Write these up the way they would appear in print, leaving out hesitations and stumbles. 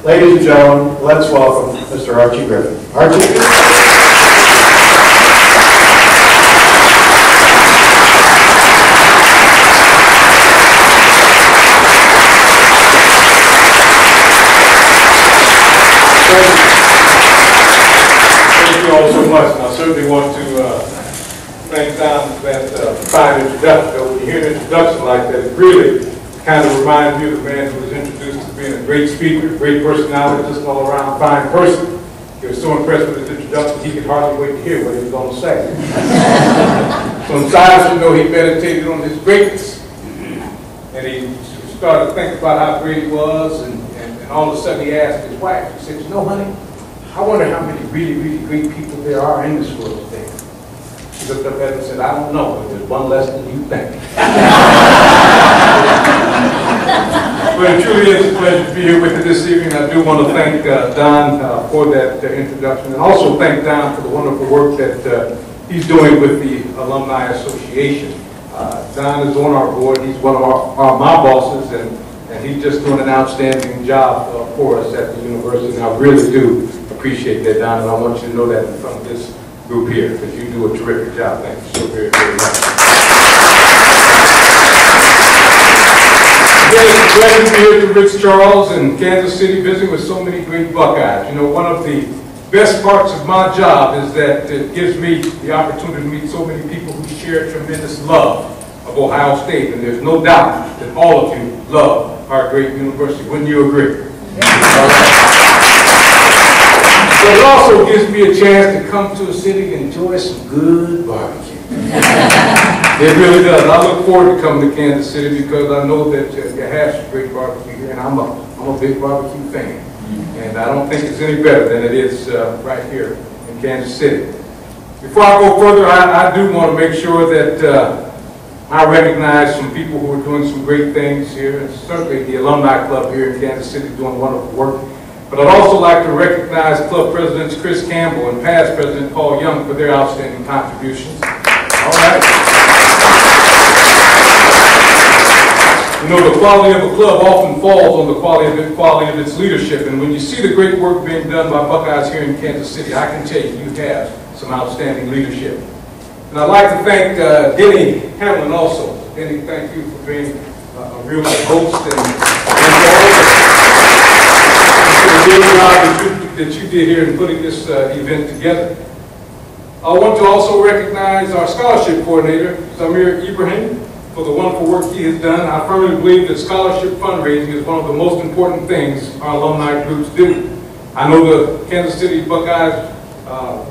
Ladies and gentlemen, let's welcome Mr. Archie Griffin. Archie. Thank you all so much. And I certainly want to thank Don for that fine introduction. When you hear an introduction like that, it really kind of reminds me of the man who was introduced as being a great speaker, great personality, just an all-around fine person. He was so impressed with his introduction, he could hardly wait to hear what he was going to say. Sometimes, you know, he meditated on his greatness, and he started to think about how great he was, and all of a sudden he asked his wife, he said, you know, honey, I wonder how many really, really great people there are in this world today. She looked up at him and said, I don't know, but there's one less than you think. But it truly is a pleasure to be here with you this evening. I do want to thank Don for that introduction, and also thank Don for the wonderful work that he's doing with the Alumni Association. Don is on our board. He's one of my bosses, and he's just doing an outstanding job for us at the university, and I really do appreciate that, Don, and I want you to know that in front of this group here, because you do a terrific job. Thank you so very, very much. Again, it's a pleasure to be here to Rich Charles in Kansas City visiting with so many great Buckeyes. You know, one of the best parts of my job is that it gives me the opportunity to meet so many people who share tremendous love of Ohio State, and there's no doubt that all of you love our great university. Wouldn't you agree? But it also gives me a chance to come to a city and enjoy some good barbecue. It really does. I look forward to coming to Kansas City because I know that you have some great barbecue here, and I'm a big barbecue fan. And I don't think it's any better than it is right here in Kansas City. Before I go further, I do want to make sure that I recognize some people who are doing some great things here, and certainly the Alumni Club here in Kansas City doing wonderful work. But I'd also like to recognize club presidents Chris Campbell and past President Paul Young for their outstanding contributions. All right. You know, the quality of a club often falls on the quality of its leadership, and when you see the great work being done by Buckeyes here in Kansas City, I can tell you, you have some outstanding leadership. And I'd like to thank Denny Hamlin also. Denny, thank you for being a real host and the great job that you did here in putting this event together. I want to also recognize our scholarship coordinator, Zamir Ibrahim, for the wonderful work he has done. I firmly believe that scholarship fundraising is one of the most important things our alumni groups do. I know the Kansas City Buckeyes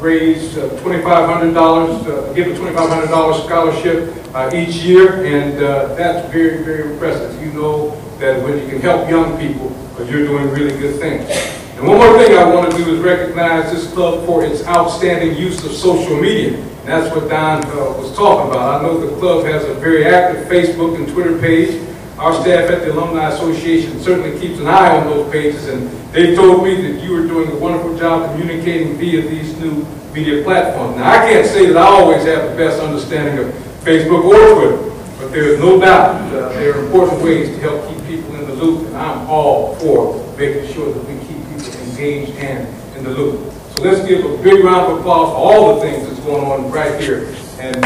raise $2,500, give a $2,500 scholarship each year, and that's very, very impressive. You know that when you can help young people, you're doing really good things. And one more thing I want to do is recognize this club for its outstanding use of social media. And that's what Don was talking about. I know the club has a very active Facebook and Twitter page. Our staff at the Alumni Association certainly keeps an eye on those pages, and they told me that you are doing a wonderful job communicating via these new media platforms. Now, I can't say that I always have the best understanding of Facebook or Twitter, but there is no doubt there are important ways to help keep people in the loop, and I'm all for making sure that we keep people engaged and in the loop. So let's give a big round of applause for all the things that's going on right here in Kansas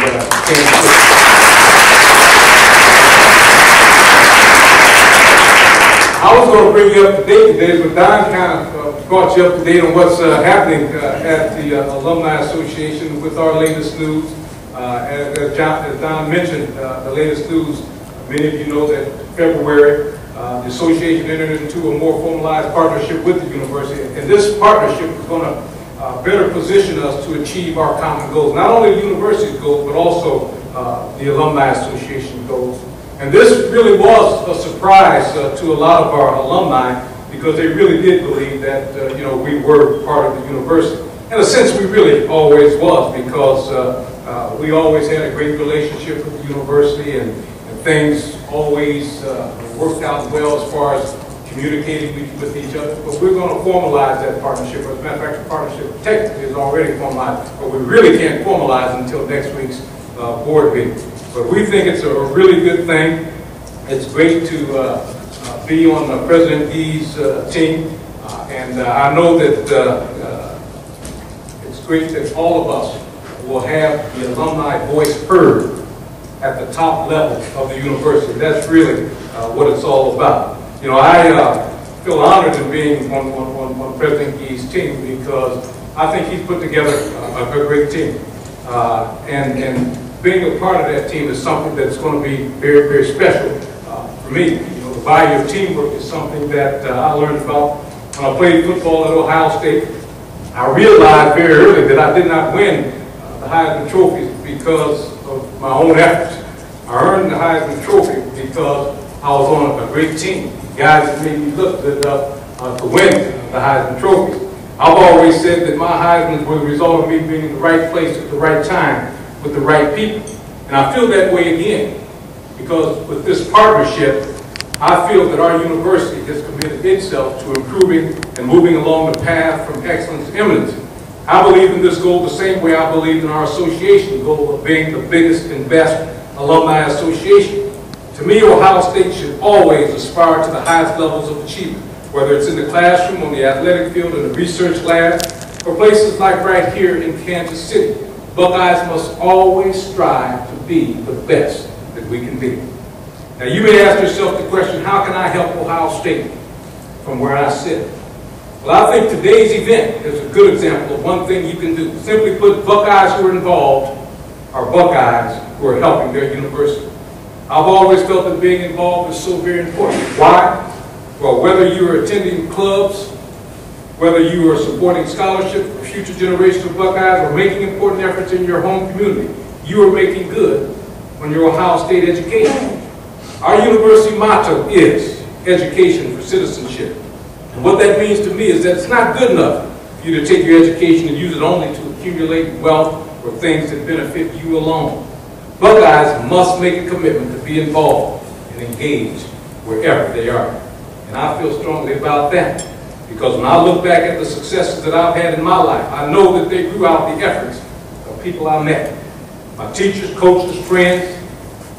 City. I was going to bring you up to date today, but Don kind of brought you up to date on what's happening at the Alumni Association with our latest news. As Don mentioned, the latest news, many of you know that in February, the association entered into a more formalized partnership with the university, and this partnership is going to better position us to achieve our common goals, not only the university's goals, but also the Alumni Association goals. And this really was a surprise to a lot of our alumni, because they really did believe that you know, we were part of the university. In a sense, we really always was, because we always had a great relationship with the university, and things always worked out well as far as communicating with each other. But we're going to formalize that partnership. As a matter of fact, the partnership technically is already formalized, but we really can't formalize until next week's board meeting. But we think it's a really good thing. It's great to be on President Gee's team. And I know that it's great that all of us will have the alumni voice heard at the top level of the university. That's really what it's all about. You know, I feel honored in being on President Gee's team because I think he's put together a great team. And being a part of that team is something that's going to be very, very special for me. You know, the value of teamwork is something that I learned about when I played football at Ohio State. I realized very early that I did not win the Heisman trophies because of my own efforts. I earned the Heisman trophy because I was on a great team. Guys that made me look good enough to win the Heisman trophy. I've always said that my Heisman was the result of me being in the right place at the right time with the right people. And I feel that way again because with this partnership, I feel that our university has committed itself to improving and moving along the path from excellence to eminence. I believe in this goal the same way I believe in our association goal of being the biggest and best alumni association. To me, Ohio State should always aspire to the highest levels of achievement, whether it's in the classroom, on the athletic field, in the research lab, or places like right here in Kansas City. Buckeyes must always strive to be the best that we can be. Now, you may ask yourself the question, how can I help Ohio State from where I sit? Well, I think today's event is a good example of one thing you can do. Simply put, Buckeyes who are involved are Buckeyes who are helping their university. I've always felt that being involved is so very important. Why? Well, whether you are attending clubs, whether you are supporting scholarship for future generations of Buckeyes, or making important efforts in your home community, you are making good on your Ohio State education. Our university motto is education for citizenship. And what that means to me is that it's not good enough for you to take your education and use it only to accumulate wealth or things that benefit you alone. Buckeyes must make a commitment to be involved and engaged wherever they are. And I feel strongly about that because when I look back at the successes that I've had in my life, I know that they grew out the efforts of people I met. My teachers, coaches, friends,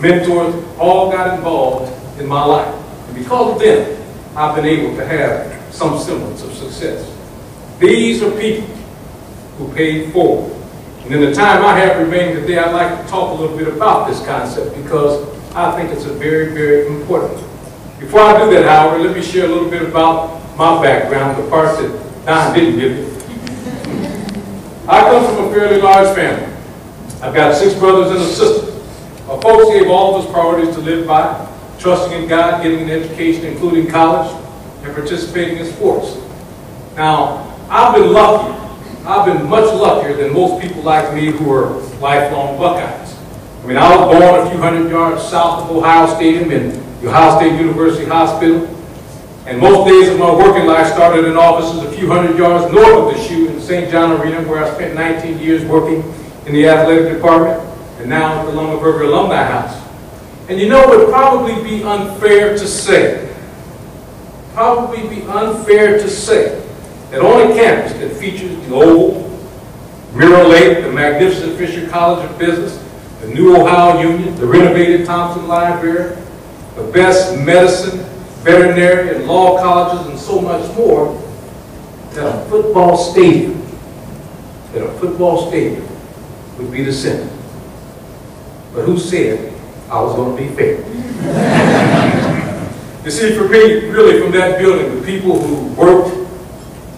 mentors, all got involved in my life. And because of them, I've been able to have some semblance of success. These are people who paid forward. And in the time I have remaining today, I'd like to talk a little bit about this concept because I think it's a very, very important one. Before I do that, however, let me share a little bit about my background, the parts that Don didn't give you. I come from a fairly large family. I've got 6 brothers and a sister. My folks gave all of us priorities to live by, trusting in God, getting an education, including college, and participating in sports. Now, I've been lucky. I've been much luckier than most people like me who are lifelong Buckeyes. I mean, I was born a few hundred yards south of Ohio Stadium in the Ohio State University Hospital. And most days of my working life started in offices a few hundred yards north of the shoe in St. John Arena, where I spent 19 years working in the athletic department, and now at the Lunenburger Alumni House. And you know, it would probably be unfair to say, that on a campus that features the Oval, Mirror Lake, the magnificent Fisher College of Business, the new Ohio Union, the renovated Thompson Library, the best medicine, veterinary, and law colleges, and so much more, that a football stadium would be the center. But who said I was going to be fair? You see, for me, really from that building, the people who worked,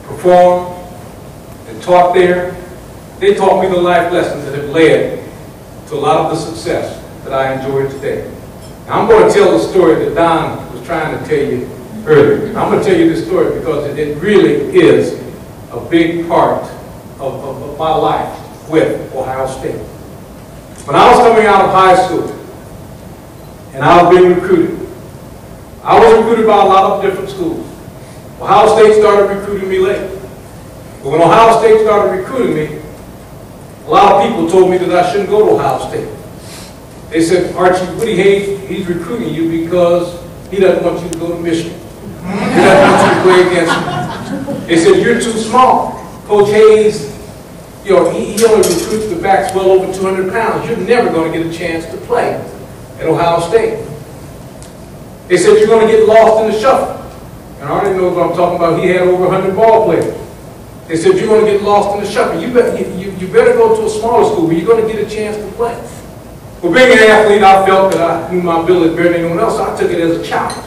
performed, and taught there, they taught me the life lessons that have led to a lot of the success that I enjoy today. Now, I'm going to tell the story that Don was trying to tell you earlier. I'm going to tell you this story because it really is a big part of my life with Ohio State. When I was coming out of high school and I was being recruited, I was recruited by a lot of different schools. Ohio State started recruiting me late. But when Ohio State started recruiting me, a lot of people told me that I shouldn't go to Ohio State. They said, Archie, Woody Hayes, he's recruiting you because he doesn't want you to go to Michigan. He doesn't want you to play against him. They said, you're too small. Coach Hayes, you know, he only recruits the backs well over 200 pounds. You're never going to get a chance to play at Ohio State. They said, you're going to get lost in the shuffle. and Arnie knows what I'm talking about, he had over 100 ball players. They said, you're going to get lost in the shuffle. You better go to a smaller school where you're going to get a chance to play. Well, being an athlete, I felt that I knew my ability better than anyone else, so I took it as a challenge.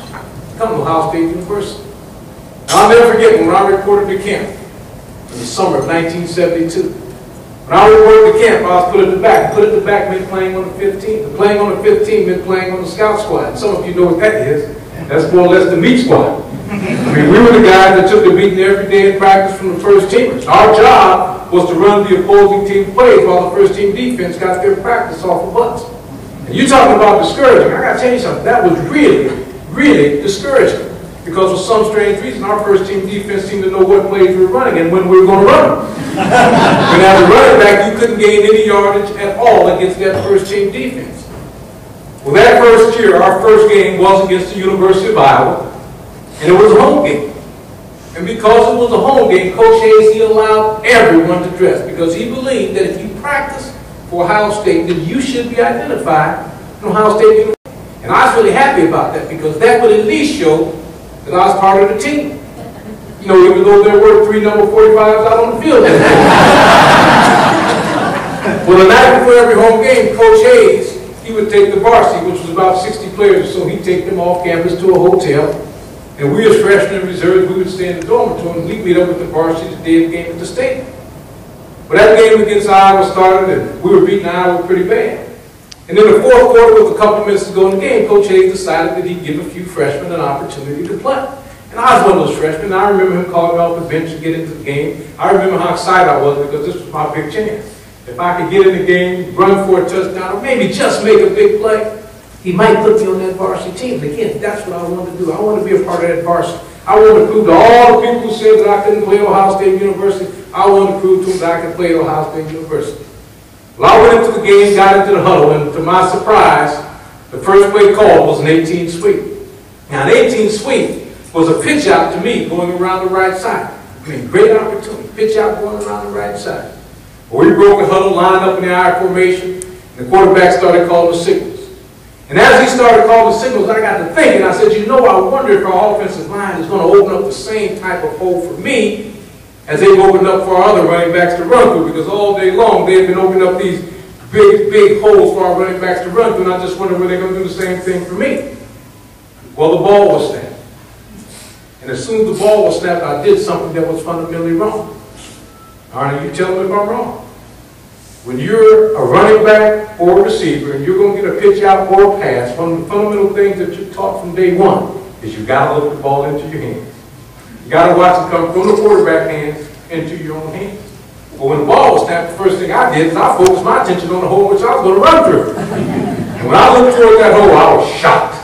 Come to Ohio State University. And I'll never forget when I reported to camp in the summer of 1972. When I reported to camp, I was put at the back. Put at the back meant playing on the 15. Playing on the 15 meant playing on the scout squad. And some of you know what that is. That's more or less the meat squad. I mean, we were the guys that took the beating every day in practice from the first teamers. Our job was to run the opposing team plays while the first team defense got their practice off the butts. And you're talking about discouraging. I got to tell you something. That was really, really discouraging. Because for some strange reason, our first team defense seemed to know what plays we were running and when we were going to run them. And as a running back, you couldn't gain any yardage at all against that first team defense. Well, that first year, our first game was against the University of Iowa, and it was a home game. And because it was a home game, Coach Hayes, he allowed everyone to dress because he believed that if you practice for Ohio State, then you should be identified in Ohio State University. And I was really happy about that because that would at least show that I was part of the team. You know, even though there were 3 number 45s out on the field. Well, the night before every home game, Coach Hayes, he would take the varsity, which was about 60 players or so, he'd take them off campus to a hotel. And we as freshmen and reserves, we would stay in the dormitory and we'd meet up with the varsity the day of the game at the stadium. But that game against Iowa started and we were beating Iowa pretty bad. And in the fourth quarter, with a couple minutes to go in the game, Coach Hayes decided that he'd give a few freshmen an opportunity to play. And I was one of those freshmen. I remember him calling me off the bench to get into the game. I remember how excited I was because this was my big chance. If I could get in the game, run for a touchdown, or maybe just make a big play, he might put me on that varsity team. And again, that's what I wanted to do. I wanted to be a part of that varsity. I wanted to prove to all the people who said that I couldn't play at Ohio State University, I wanted to prove to them that I could play at Ohio State University. Well, I went into the game, got into the huddle, and to my surprise, the first play called was an 18 sweep. Now, an 18 sweep was a pitch out to me going around the right side. I mean, great opportunity. Pitch out going around the right side. Well, we broke the huddle, lined up in the I formation, and the quarterback started calling the signals. And as he started calling the signals, I got to thinking, I said, you know, I wonder if our offensive line is going to open up the same type of hole for me as they've opened up for our other running backs to run through, because all day long they've been opening up these big holes for our running backs to run through, and I just wonder whether they're going to do the same thing for me. Well, the ball was snapped. And as soon as the ball was snapped, I did something that was fundamentally wrong. Arnie, you tell me if I'm wrong. When you're a running back or a receiver and you're going to get a pitch out or a pass, one of the fundamental things that you're taught from day one is you've got to look the ball into your hands. You got to watch it come from the quarterback hands into your own hands. Well, when the ball was snapped, the first thing I did is I focused my attention on the hole which I was going to run through. And when I looked toward that hole, I was shocked.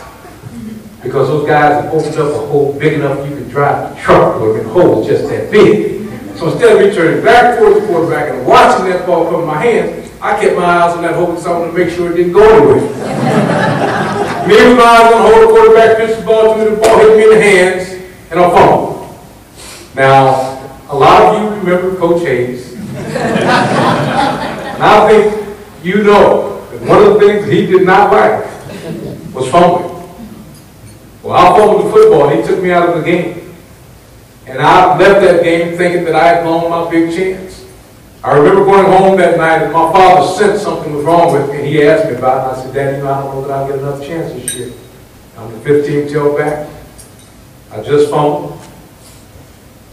Because those guys had opened up a hole big enough you could drive the truck, or the hole was just that big. So instead of me turning back towards the quarterback and watching that ball come in my hands, I kept my eyes on that hole because I wanted to make sure it didn't go anywhere. Me with my eyes on the hole, the quarterback pitched the ball to me, the ball hit me in the hands, and I fumbled. Now, a lot of you remember Coach Hayes. And I think you know that one of the things that he did not like was fumbling. Well, I fumbled the football, and he took me out of the game. And I left that game thinking that I had blown my big chance. I remember going home that night, and my father sensed something was wrong with me, and he asked me about it. I said, Daddy, you know, I don't know that I'll get another chance this year. I'm the 15th tailback. I just fumbled.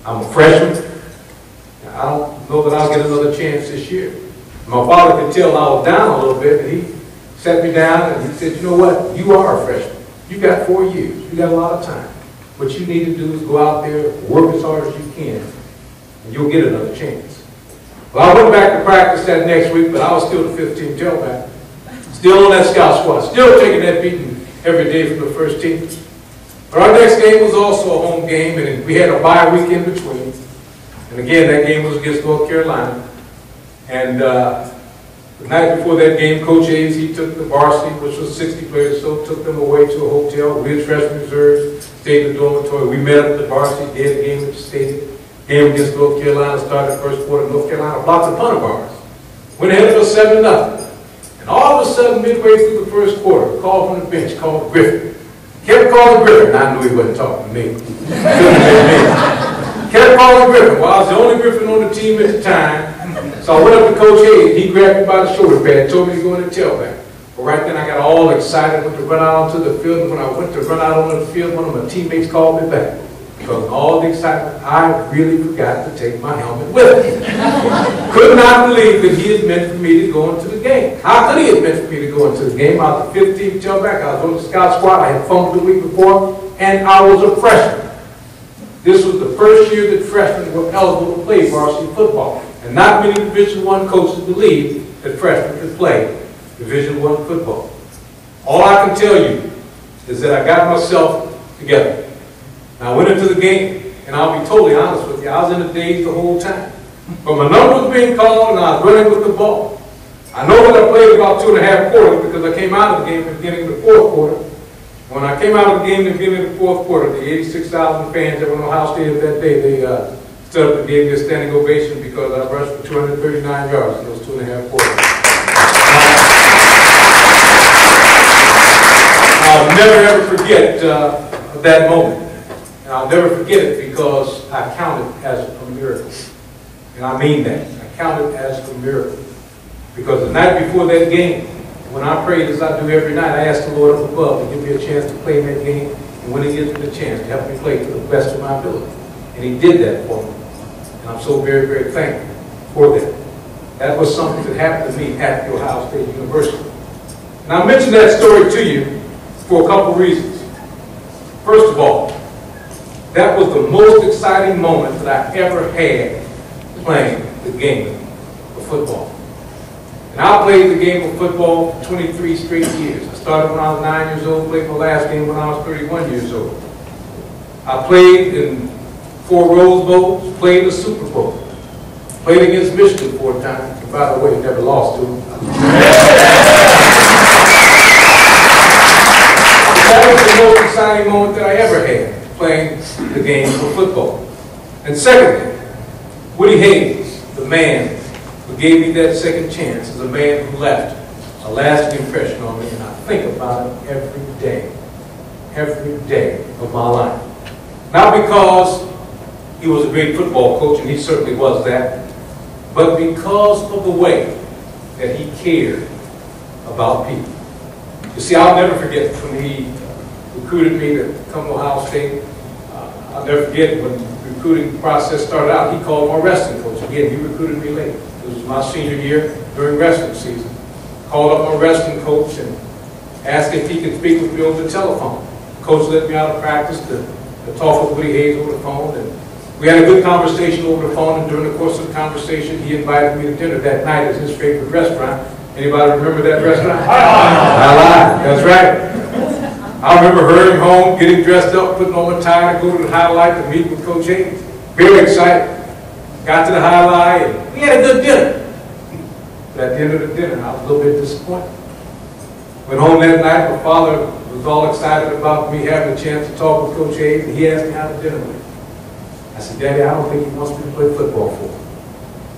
I'm a freshman. I don't know that I'll get another chance this year. My father could tell I was down a little bit, and he sat me down, and he said, you know what? You are a freshman. You got 4 years. You got a lot of time. What you need to do is go out there, work as hard as you can, and you'll get another chance. Well, I went back to practice that next week, but I was still the 15th tailback. Still on that scout squad. Still taking that beating every day from the first team. But our next game was also a home game, and we had a bye week in between. And again, that game was against North Carolina. And the night before that game, Coach Hayes, he took the varsity, which was 60 players, so took them away to a hotel. We had freshman reserves, stayed in the dormitory. We met up at the varsity, did a game at the stadium. Game against North Carolina started the first quarter. North Carolina blocked a punt of ours. Went ahead for 7-0. And all of a sudden, midway through the first quarter, called from the bench, called Griffin. Kept calling Griffin. I knew he wasn't talking to me. Kept calling Griffin. Well, I was the only Griffin on the team at the time. So I went up to Coach Hayes. He grabbed me by the shoulder pad, told me to go in the tailback. But right then I got all excited, went to run out onto the field. And when I went to run out onto the field, one of my teammates called me back. Because of all the excitement, I really forgot to take my helmet with me. Could not believe that he had meant for me to go into the game. How could he have meant for me to go into the game? I was the 15th tailback. I was on the scout squad. I had fumbled the week before, and I was a freshman. This was the first year that freshmen were eligible to play varsity football. And not many Division I coaches believed that freshmen could play Division I football. All I can tell you is that I got myself together. And I went into the game, and I'll be totally honest with you, I was in a daze the whole time. But my number was being called, and I was running with the ball. I know that I played about 2.5 quarters because I came out of the game at the beginning of the 4th quarter. When I came out of the game at the beginning of the 4th quarter, the 86,000 fans that were in Ohio State that day, they stood up and gave me a standing ovation because I rushed for 239 yards in those 2.5 quarters. I'll never ever forget that moment. And I'll never forget it because I count it as a miracle. And I mean that. I count it as a miracle. Because the night before that game, when I prayed as I do every night, I asked the Lord up above to give me a chance to play in that game. And when He gives me the chance to help me play to the best of my ability. And He did that for me. And I'm so very, very thankful for that. That was something that happened to me at the Ohio State University. And I mentioned that story to you for a couple reasons. First of all, that was the most exciting moment that I ever had playing the game of football. And I played the game of football for 23 straight years. I started when I was 9 years old, played my last game when I was 31 years old. I played in 4 Rose Bowls, played the Super Bowl. Played against Michigan 4 times, and by the way, never lost to them. That was the most exciting moment that I ever had, playing the game of football. And secondly, Woody Hayes, the man who gave me that second chance, is a man who left a lasting impression on me, and I think about him every day of my life. Not because he was a great football coach, and he certainly was that, but because of the way that he cared about people. You see, I'll never forget when he recruited me to come to Ohio State. I'll never forget when the recruiting process started out, he called my wrestling coach. Again, he recruited me late. It was my senior year during wrestling season. Called up my wrestling coach and asked if he could speak with me over the telephone. Coach let me out of practice to talk with Woody Hayes over the phone. And we had a good conversation over the phone, and during the course of the conversation, he invited me to dinner that night at his favorite restaurant. Anybody remember that restaurant? I lied. That's right. I remember hurrying home, getting dressed up, putting on my tie to go to the highlight to meet with Coach Hayes. Very excited. Got to the highlight, and we had a good dinner. But at the end of the dinner, I was a little bit disappointed. Went home that night, my father was all excited about me having a chance to talk with Coach Hayes, and he asked me how to dinner with him. I said, Daddy, I don't think he wants me to play football for him.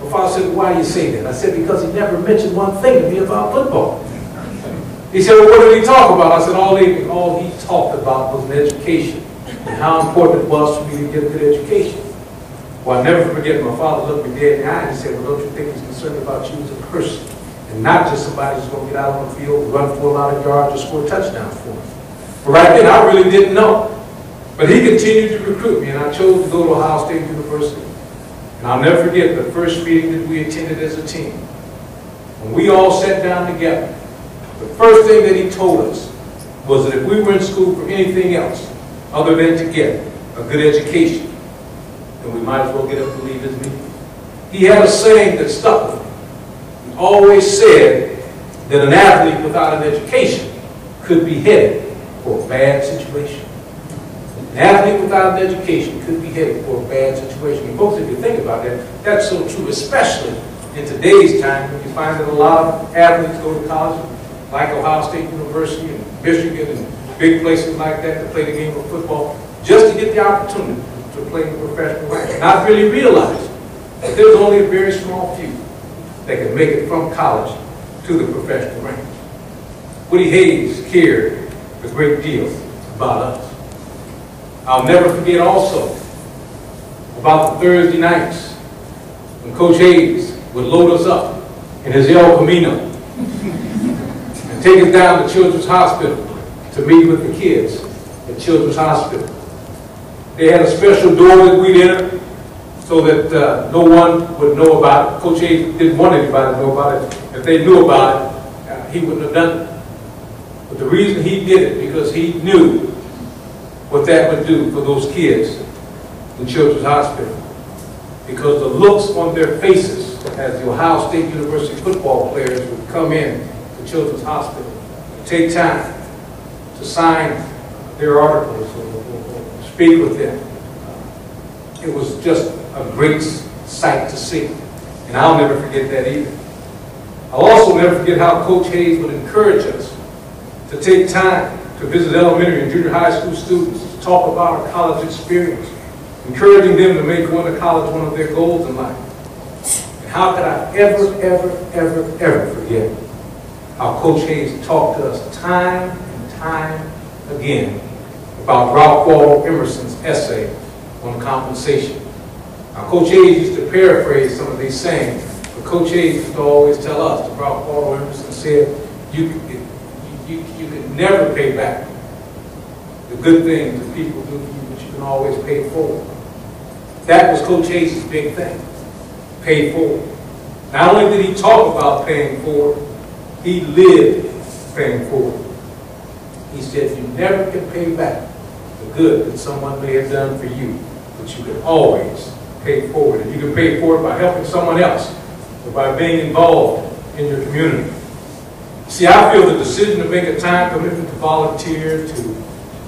My father said, why do you say that? I said, because he never mentioned one thing to me about football. He said, well, what did he talk about? I said, all he talked about was an education and how important it was for me to get a good education. Well, I'll never forget, my father looked me dead in the eye and he said, well, don't you think he's concerned about you as a person and not just somebody who's going to get out on the field, run for a lot of yards, or score touchdowns for him. But right then, I really didn't know. But he continued to recruit me, and I chose to go to Ohio State University. And I'll never forget the first meeting that we attended as a team. When we all sat down together, the first thing that he told us was that if we were in school for anything else other than to get a good education, then we might as well get up and leave his meeting. He had a saying that stuck with me. He always said that an athlete without an education could be headed for a bad situation. An athlete without an education could be headed for a bad situation. And folks, if you think about that, that's so true, especially in today's time when you find that a lot of athletes go to college, like Ohio State University and Michigan and big places like that, to play the game of football, just to get the opportunity to play in the professional ranks. Not really realize that there's only a very small few that can make it from college to the professional ranks. Woody Hayes cared a great deal about us. I'll never forget also about the Thursday nights when Coach Hayes would load us up in his El Camino and take us down to Children's Hospital to meet with the kids at Children's Hospital. They had a special door that we'd enter so that no one would know about it. Coach Hayes didn't want anybody to know about it. If they knew about it, he wouldn't have done it. But the reason he did it, because he knew what that would do for those kids in Children's Hospital. Because the looks on their faces as the Ohio State University football players would come in to Children's Hospital, take time to sign their articles or speak with them. It was just a great sight to see. And I'll never forget that either. I'll also never forget how Coach Hayes would encourage us to take time to visit elementary and junior high school students, to talk about our college experience, encouraging them to make going to college one of their goals in life. And how could I ever forget how Coach Hayes talked to us time and time again about Ralph Waldo Emerson's essay on compensation. Now, Coach Hayes used to paraphrase some of these sayings, but Coach Hayes used to always tell us that Ralph Waldo Emerson said, you can never pay back the good things that people do for you, but you can always pay it forward. That was Coach Hayes' big thing, pay forward. Not only did he talk about paying forward, he lived paying forward. He said you never can pay back the good that someone may have done for you, but you can always pay forward. And you can pay forward by helping someone else or by being involved in your community. See, I feel the decision to make a time commitment to volunteer, to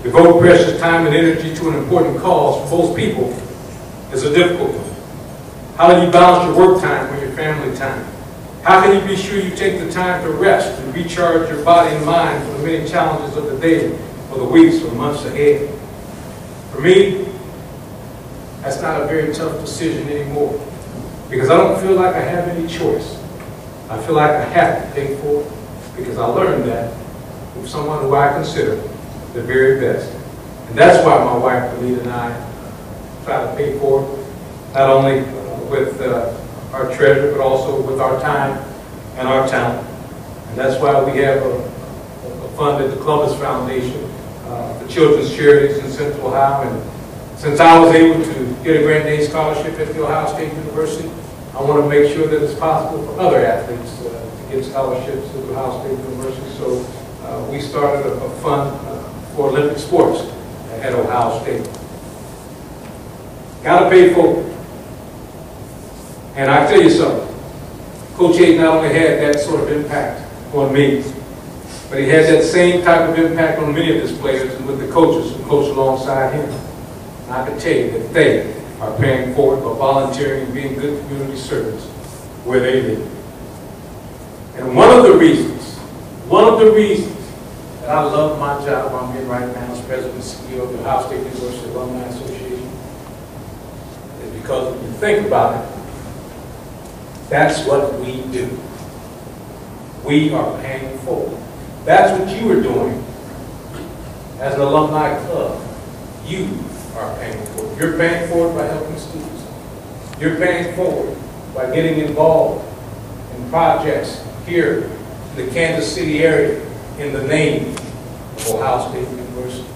devote precious time and energy to an important cause for most people is a difficult one. How do you balance your work time with your family time? How can you be sure you take the time to rest and recharge your body and mind for the many challenges of the day or the weeks or months ahead? For me, that's not a very tough decision anymore, because I don't feel like I have any choice. I feel like I have to pay for it, because I learned that from someone who I consider the very best. And that's why my wife, Alita, and I try to pay for it, not only with our treasure, but also with our time and our talent. And that's why we have a fund at the Columbus Foundation for children's charities in Central Ohio. And since I was able to get a grant aid scholarship at the Ohio State University, I want to make sure that it's possible for other athletes to get scholarships at the Ohio State University. So we started a fund for Olympic sports at Ohio State. Got to pay for it. And I tell you something, Coach Hayes not only had that sort of impact on me, but he had that same type of impact on many of his players and with the coaches who coach alongside him. And I can tell you that they are paying for it by volunteering and being good community servants where they live. And one of the reasons that I love my job I'm in right now as President and CEO of the Ohio State University Alumni Association is because when you think about it, that's what we do. We are paying forward. That's what you are doing as an alumni club. You are paying forward. You're paying forward by helping students. You're paying forward by getting involved in projects here in the Kansas City area in the name of Ohio State University.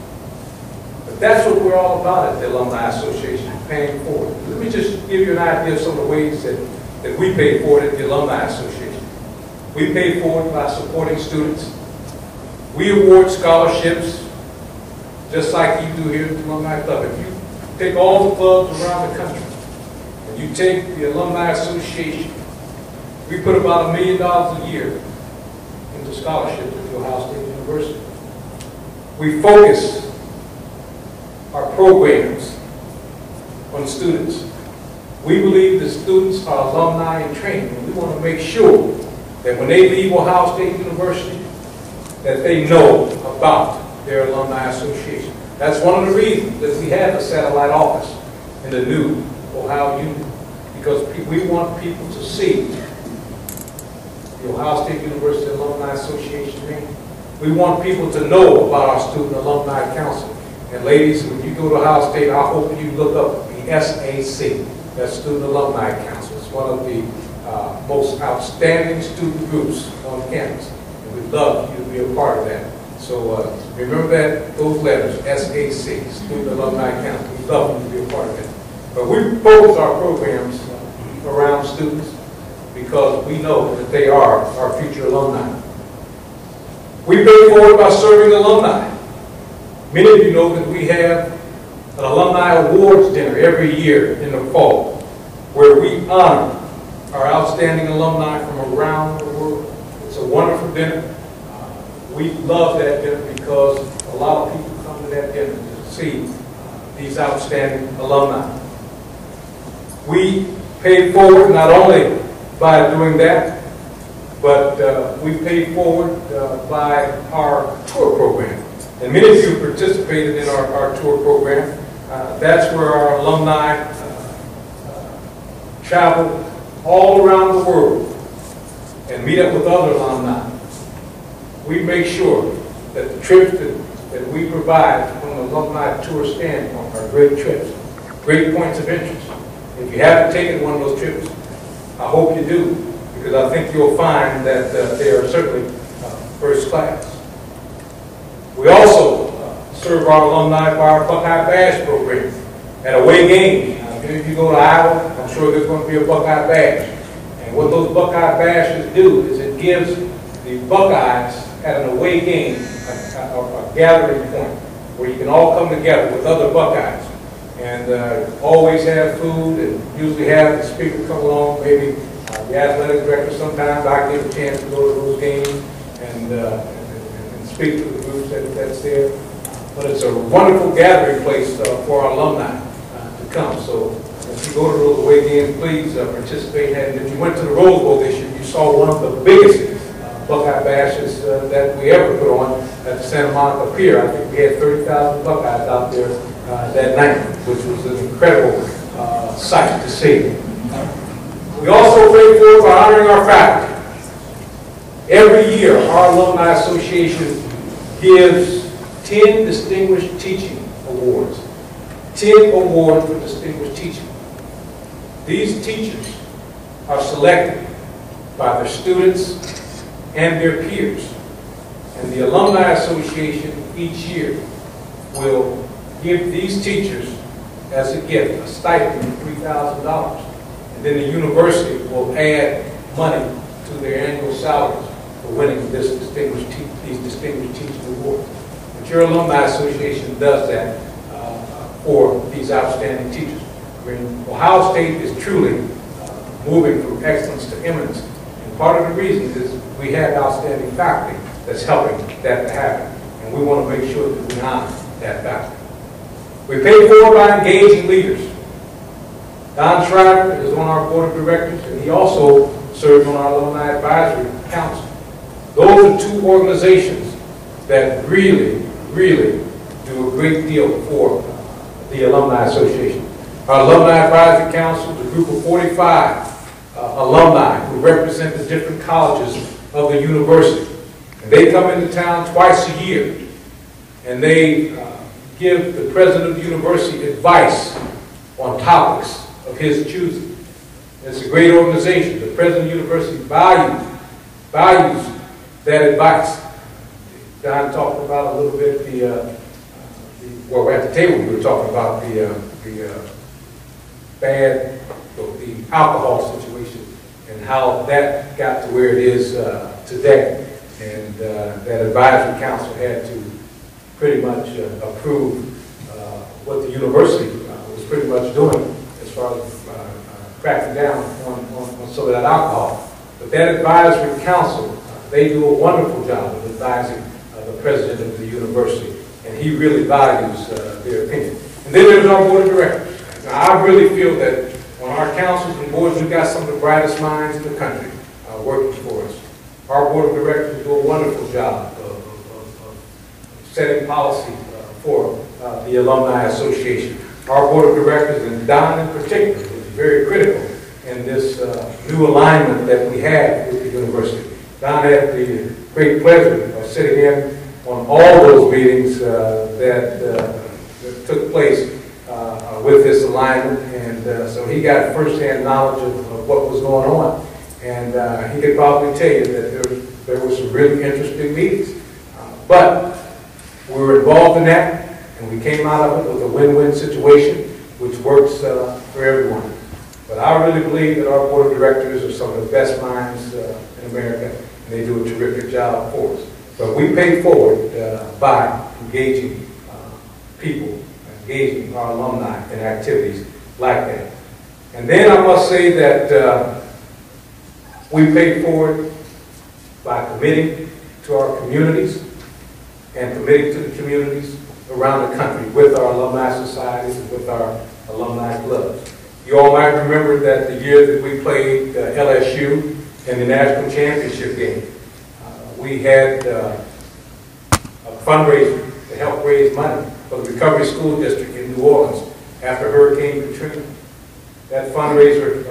But that's what we're all about at the Alumni Association, paying forward. Let me just give you an idea of some of the ways that we pay forward at the Alumni Association. We pay forward by supporting students. We award scholarships just like you do here at the Alumni Club. If you take all the clubs around the country and you take the Alumni Association, we put about $1 million a year into scholarships at the Ohio State University. We focus our programs on students. We believe that students are alumni in training, and we want to make sure that when they leave Ohio State University, that they know about their alumni association. That's one of the reasons that we have a satellite office in the new Ohio Union, because we want people to see the Ohio State University Alumni Association name. We want people to know about our Student Alumni Council. And ladies, when you go to Ohio State, I hope you look up the SAC, that's Student Alumni Council. It's one of the most outstanding student groups on campus. And we'd love you to be a part of that. So remember that, those letters, SAC, Student Alumni Council. We'd love you to be a part of that. But we focus our programs around students because we know that they are our future alumni. We pay forward by serving alumni. Many of you know that we have an alumni awards dinner every year in the fall where we honor our outstanding alumni from around the world. It's a wonderful dinner. We love that dinner because a lot of people come to that dinner to see these outstanding alumni. We pay forward not only by doing that, but we pay forward by our tour program. And many of you participated in our tour program. That's where our alumni travel all around the world and meet up with other alumni. We make sure that the trips that we provide from an alumni tour standpoint are great trips, great points of interest. If you haven't taken one of those trips, I hope you do, because I think you'll find that they are certainly first class. We also serve our alumni by our Buckeye Bash program at away games. If you go to Iowa, I'm sure there's going to be a Buckeye Bash. And what those Buckeye Bashes do is it gives the Buckeyes at an away game a gathering point where you can all come together with other Buckeyes. And always have food, and usually have the speaker come along, maybe the athletic director. Sometimes I get a chance to go to those games and speak to the groups that's there. But it's a wonderful gathering place for our alumni to come. So if you go to those away games, please participate. And if you went to the Rose Bowl this year, you saw one of the biggest Buckeye Bashes that we ever put on at the Santa Monica Pier. I think we had 30,000 Buckeyes out there that night, which was an incredible sight to see. We also pay forward by honoring our faculty. Every year, our Alumni Association gives 10 Distinguished Teaching Awards. 10 awards for distinguished teaching. These teachers are selected by their students and their peers. And the Alumni Association each year will give these teachers as a gift a stipend of $3,000. And then the university will add money to their annual salaries for winning these distinguished teaching awards. But your Alumni Association does that for these outstanding teachers. I mean, Ohio State is truly moving from excellence to eminence. And part of the reason is we have outstanding faculty that's helping that to happen. And we want to make sure that we honor that faculty. We pay forward by engaging leaders. Don Schreiber is on our board of directors, and he also serves on our Alumni Advisory Council. Those are two organizations that really, really do a great deal for the Alumni Association. Our Alumni Advisory Council is a group of 45 alumni who represent the different colleges of the university. And they come into town twice a year, and they give the president of the university advice on topics of his choosing. It's a great organization. The president of the university values that advice. Don talked about a little bit well, at the table we were talking about the alcohol situation and how that got to where it is today. And that advisory council had to pretty much approve what the university was pretty much doing as far as cracking down on some of that alcohol. But that advisory council, they do a wonderful job of advising the president of the university, and he really values their opinion. And then there's our board of directors. Now, I really feel that on our councils and boards, we've got some of the brightest minds in the country working for us. Our board of directors do a wonderful job of setting policy for the Alumni Association. Our board of directors, and Don in particular, is very critical in this new alignment that we have with the university. Don had the great pleasure of sitting in on all those meetings that took place with this alignment, and so he got firsthand knowledge of what was going on. And he could probably tell you that there were some really interesting meetings. But we were involved in that, and we came out of it with a win-win situation, which works for everyone. But I really believe that our board of directors are some of the best minds in America, and they do a terrific job for us. But we pay forward by engaging people, engaging our alumni in activities like that. And then I must say that we pay forward by committing to our communities and committing to the communities around the country with our alumni societies and with our alumni clubs. You all might remember that the year that we played LSU in the national championship game, we had a fundraiser to help raise money for the Recovery School District in New Orleans after Hurricane Katrina. That fundraiser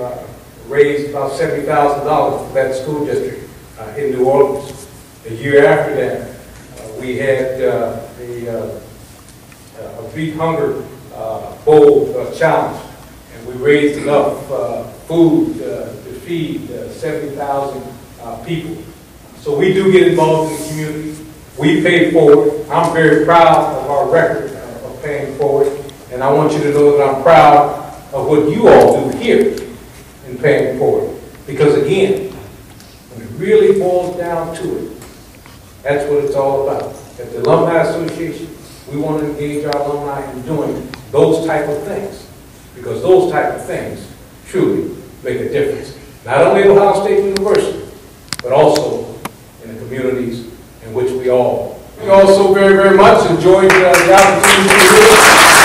raised about $70,000 for that school district in New Orleans. The year after that, we had a Beat Hunger Bowl challenge, and we raised enough food to feed 70,000 people. So we do get involved in the community. We pay forward. I'm very proud of our record of paying forward, and I want you to know that I'm proud of what you all do here in paying forward. Because again, when it really boils down to it, that's what it's all about. At the Alumni Association, we want to engage our alumni in doing those type of things, because those type of things truly make a difference. Not only at Ohio State University, but also in the communities in which we also very, very much enjoyed the opportunity to do it.